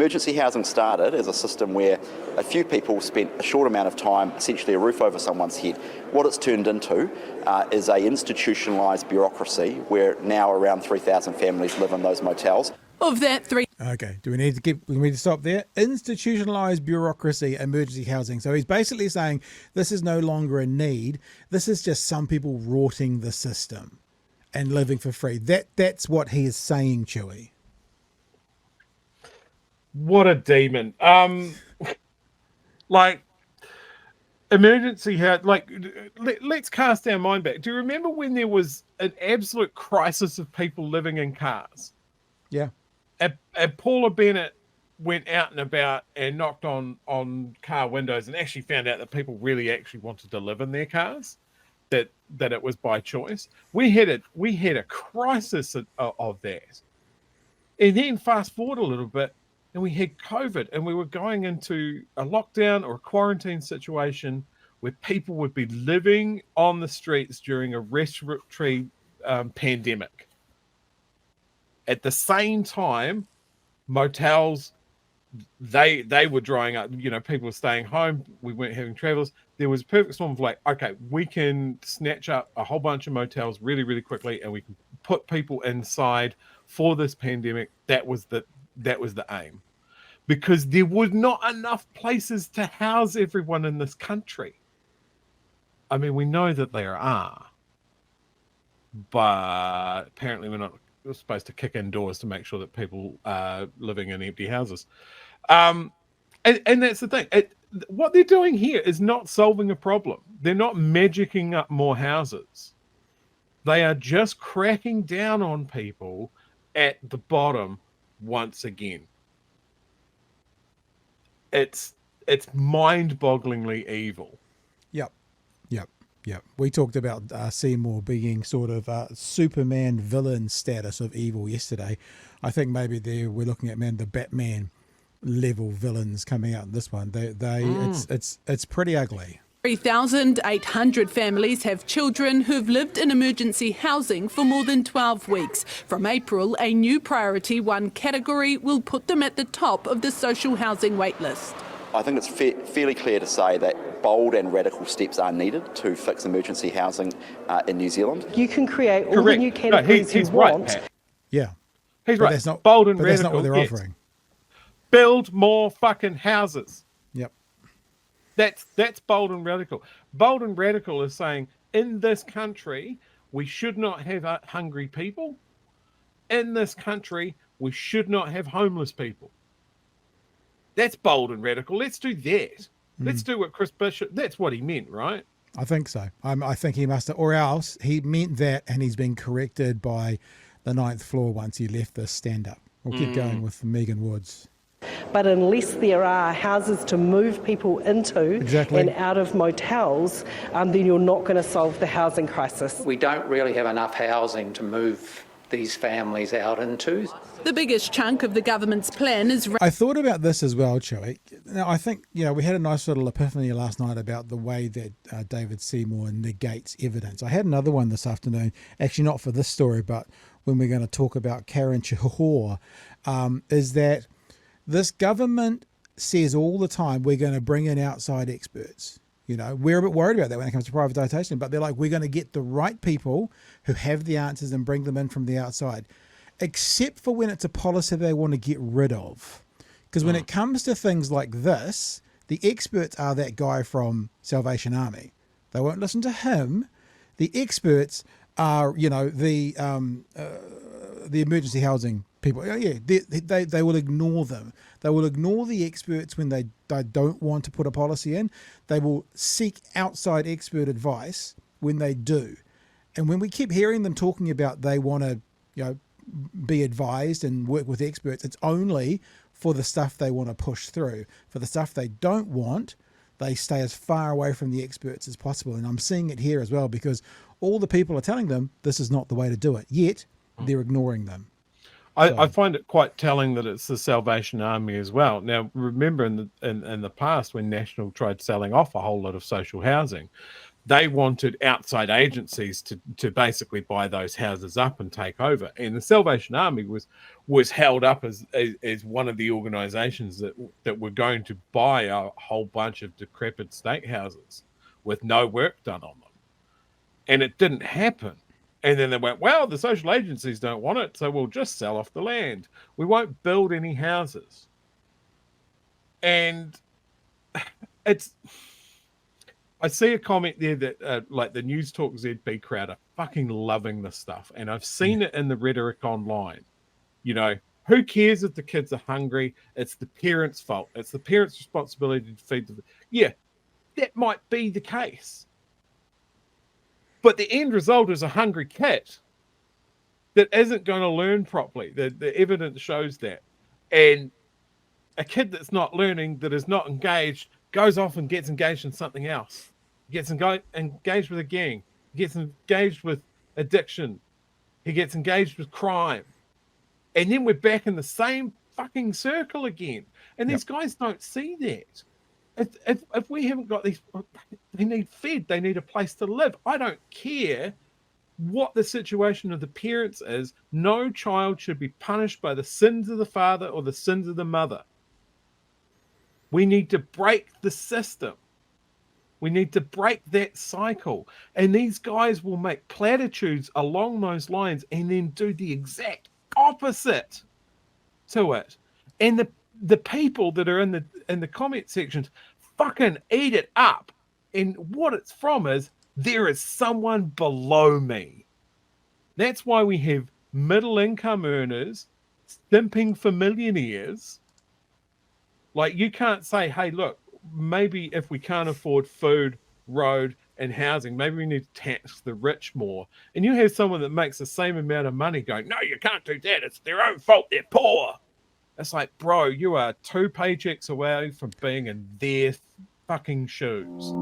Emergency housing started as a system where a few people spent a short amount of time, essentially a roof over someone's head. What it's turned into is a institutionalised bureaucracy where now around 3,000 families live in those motels. Of that, Okay, do we need to stop there? Institutionalised bureaucracy, emergency housing. So he's basically saying this is no longer a need. This is just some people rorting the system and living for free. That's what he is saying, Chewy. What a demon. Like emergency let's cast our mind back. Do you remember when there was an absolute crisis of people living in cars? Yeah. And Paula Bennett went out and about and knocked on car windows and actually found out that people really actually wanted to live in their cars, that it was by choice. We had a crisis of that. And then fast forward a little bit, and we had COVID, and we were going into a lockdown or a quarantine situation where people would be living on the streets during a respiratory pandemic. At the same time, motels, they were drying up. You know, people were staying home. We weren't having travelers. There was a perfect storm of like, okay, we can snatch up a whole bunch of motels really, really quickly, and we can put people inside for this pandemic. That was the aim, because there was not enough places to house everyone in this country. I mean, we know that there are, but apparently we're supposed to kick in doors to make sure that people are living in empty houses. And that's the thing. What they're doing here is not solving a problem. They're not magicking up more houses. They are just cracking down on people at the bottom once again. It's mind-bogglingly evil. Yep. We talked about Seymour being sort of Superman villain status of evil yesterday. I think maybe we're looking at the Batman level villains coming out in this one. It's pretty ugly. 3,800 families have children who've lived in emergency housing for more than 12 weeks. From April, a new Priority 1 category will put them at the top of the social housing waitlist. I think it's fairly clear to say that bold and radical steps are needed to fix emergency housing in New Zealand. You can create all the new categories you want. Right, yeah. He's right. That's not bold and radical. That's not what they're offering. Build more fucking houses. Yep. That's bold and radical. Bold and radical is saying in this country we should not have hungry people. In this country we should not have homeless people. That's bold and radical. Let's do that. Let's do what Chris Bishop, that's what he meant, right? I think so. I think he must have, or else he meant that and he's been corrected by the 9th floor once he left this stand-up. We'll keep going with Megan Woods. But unless there are houses to move people into and out of motels, then you're not going to solve the housing crisis. We don't really have enough housing to move these families out into. The biggest chunk of the government's plan is... I thought about this as well, Chewy. Now, I think, we had a nice little epiphany last night about the way that David Seymour negates evidence. I had another one this afternoon, actually not for this story, but when we're going to talk about Karen Chihoa, is that this government says all the time, we're going to bring in outside experts. We're a bit worried about that when it comes to privatisation, but they're like, we're going to get the right people who have the answers and bring them in from the outside, except for when it's a policy they want to get rid of. Because when it comes to things like this, the experts are that guy from Salvation Army. They won't listen to him. The experts are, the emergency housing people. They will ignore them. They will ignore the experts when they don't want to put a policy in. They will seek outside expert advice when they do. And when we keep hearing them talking about they want to, be advised and work with experts, it's only for the stuff they want to push through. For the stuff they don't want, they stay as far away from the experts as possible. And I'm seeing it here as well, because all the people are telling them this is not the way to do it, yet they're ignoring them. I find it quite telling that it's the Salvation Army as well. Now, remember in the past when National tried selling off a whole lot of social housing, they wanted outside agencies to basically buy those houses up and take over. And the Salvation Army was held up as one of the organizations that were going to buy a whole bunch of decrepit state houses with no work done on them. And it didn't happen. And then they went, well, the social agencies don't want it, so we'll just sell off the land. We won't build any houses. And I see a comment there that like the News Talk ZB crowd are fucking loving this stuff. And I've seen it in the rhetoric online. You know, who cares if the kids are hungry? It's the parents' fault. It's the parents' responsibility to feed them. Yeah, that might be the case. But the end result is a hungry kid that isn't going to learn properly. The evidence shows that. And a kid that's not learning, that is not engaged, goes off and gets engaged in something else. Gets engaged with a gang. Gets engaged with addiction. He gets engaged with crime. And then we're back in the same fucking circle again. And these guys don't see that. If we haven't got these, they need fed, they need a place to live. I don't care what the situation of the parents is. No child should be punished by the sins of the father or the sins of the mother. We need to break the system. We need to break that cycle. And these guys will make platitudes along those lines and then do the exact opposite to it. And the people that are in the comment sections fucking eat it up. And what it's from is, there is someone below me. That's why we have middle income earners stimping for millionaires. Like, you can't say, hey, look, maybe if we can't afford food, road, and housing, maybe we need to tax the rich more. And you have someone that makes the same amount of money going, no, you can't do that. It's their own fault. They're poor. It's like, bro, you are 2 paychecks away from being in their fucking shoes.